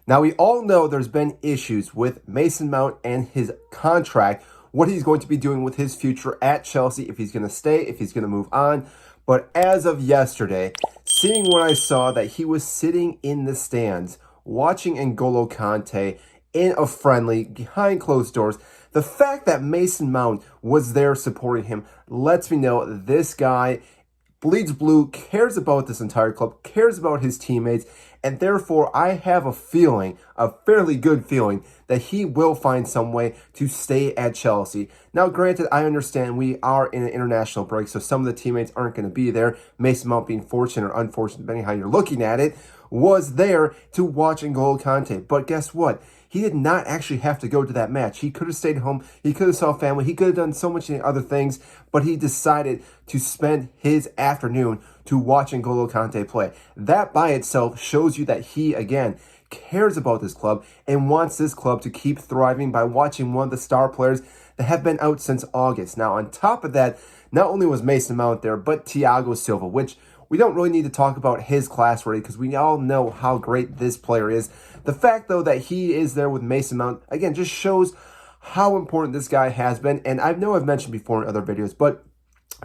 Now, we all know there's been issues with Mason Mount and his contract, what he's going to be doing with his future at Chelsea, if he's going to stay, if he's going to move on. But as of yesterday, seeing what I saw that he was sitting in the stands watching N'Golo Kante in a friendly behind closed doors, the fact that Mason Mount was there supporting him lets me know this guy bleeds blue, cares about this entire club, cares about his teammates, and therefore I have a feeling, a fairly good feeling, that he will find some way to stay at Chelsea. Now, granted, I understand we are in an international break, so some of the teammates aren't going to be there. Mason Mount, being fortunate or unfortunate, depending on how you're looking at it, was there to watch N'Golo Kante. But guess what? He did not actually have to go to that match. He could have stayed home. He could have saw family. He could have done so much other things, but he decided to spend his afternoon to watch N'Golo Kante play. That by itself shows you that he, again, cares about this club and wants this club to keep thriving by watching one of the star players that have been out since August. Now, on top of that, not only was Mason Mount there, but Thiago Silva, which we don't really need to talk about his class already because we all know how great this player is. The fact, though, that he is there with Mason Mount, again, just shows how important this guy has been. And I know I've mentioned before in other videos, but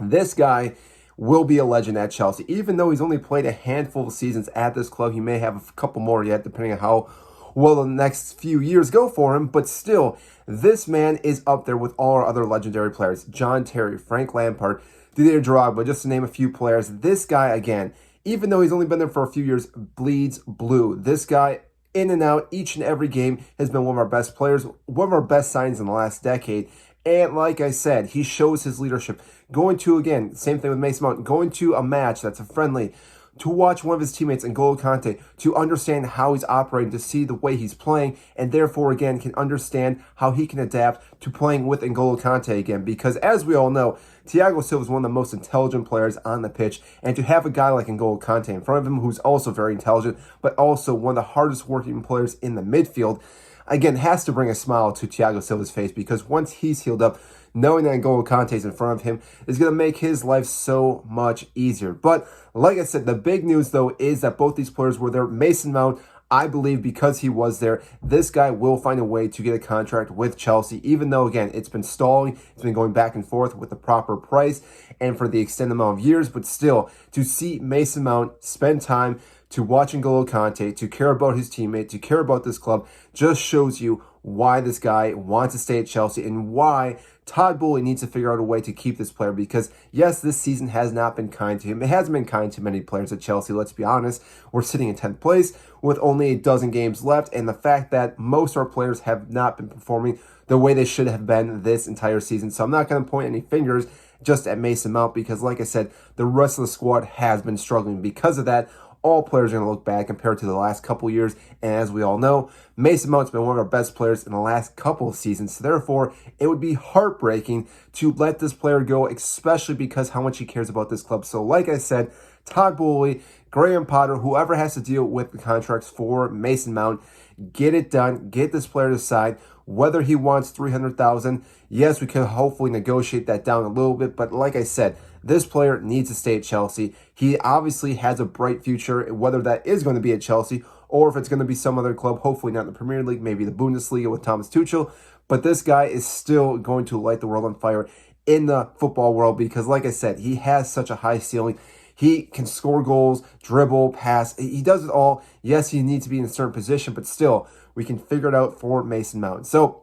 this guy will be a legend at Chelsea. Even though he's only played a handful of seasons at this club, he may have a couple more yet, depending on how well the next few years go for him. But still, this man is up there with all our other legendary players. John Terry, Frank Lampard, Didier Drogba, just to name a few players. This guy, again, even though he's only been there for a few years, bleeds blue. This guy, in and out, each and every game, has been one of our best players, one of our best signings in the last decade. And like I said, he shows his leadership. Going to, again, same thing with Mason Mount, going to a match that's a friendly, to watch one of his teammates, N'Golo Kante, to understand how he's operating, to see the way he's playing, and therefore, again, can understand how he can adapt to playing with N'Golo Kante again. Because as we all know, Thiago Silva is one of the most intelligent players on the pitch, and to have a guy like N'Golo Kante in front of him, who's also very intelligent, but also one of the hardest working players in the midfield, again, has to bring a smile to Thiago Silva's face, because once he's healed up, knowing that N'Golo Kante is in front of him is going to make his life so much easier. But like I said, the big news, though, is that both these players were there. Mason Mount, I believe because he was there, this guy will find a way to get a contract with Chelsea, even though, again, it's been stalling. It's been going back and forth with the proper price and for the extended amount of years. But still, to see Mason Mount spend time to watch N'Golo Kante, to care about his teammate, to care about this club, just shows you why this guy wants to stay at Chelsea and why Todd Boehly needs to figure out a way to keep this player. Because, yes, this season has not been kind to him. It hasn't been kind to many players at Chelsea, let's be honest. We're sitting in 10th place with only a dozen games left, and the fact that most of our players have not been performing the way they should have been this entire season. So I'm not going to point any fingers just at Mason Mount because, like I said, the rest of the squad has been struggling. Because of that, all players are going to look bad compared to the last couple years. And as we all know, Mason Mount's been one of our best players in the last couple of seasons. So therefore, it would be heartbreaking to let this player go, especially because how much he cares about this club. So like I said, Todd Boehly, Graham Potter, whoever has to deal with the contracts for Mason Mount, get it done. Get this player to decide whether he wants $300,000. Yes, we could hopefully negotiate that down a little bit. But like I said, this player needs to stay at Chelsea. He obviously has a bright future, whether that is going to be at Chelsea or if it's going to be some other club, hopefully not in the Premier League, maybe the Bundesliga with Thomas Tuchel. But this guy is still going to light the world on fire in the football world because, like I said, he has such a high ceiling. He can score goals, dribble, pass. He does it all. Yes, he needs to be in a certain position, but still, we can figure it out for Mason Mount. So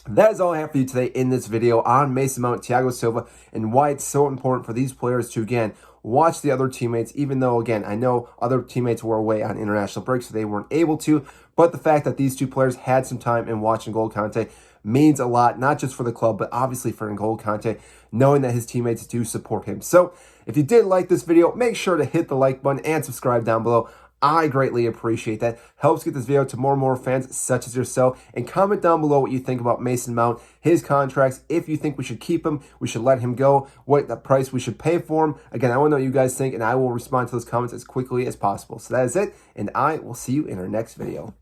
that is all I have for you today in this video on Mason Mount, Thiago Silva, and why it's so important for these players to, again, watch the other teammates, even though, again, I know other teammates were away on international break, so they weren't able to. But the fact that these two players had some time in watching N'Golo Kante means a lot, not just for the club, but obviously for N'Golo Kante, knowing that his teammates do support him. So if you did like this video, make sure to hit the like button and subscribe down below. I greatly appreciate that. Helps get this video to more and more fans such as yourself. And comment down below what you think about Mason Mount, his contracts, if you think we should keep him, we should let him go, what the price we should pay for him. Again, I want to know what you guys think, and I will respond to those comments as quickly as possible. So that is it, and I will see you in our next video.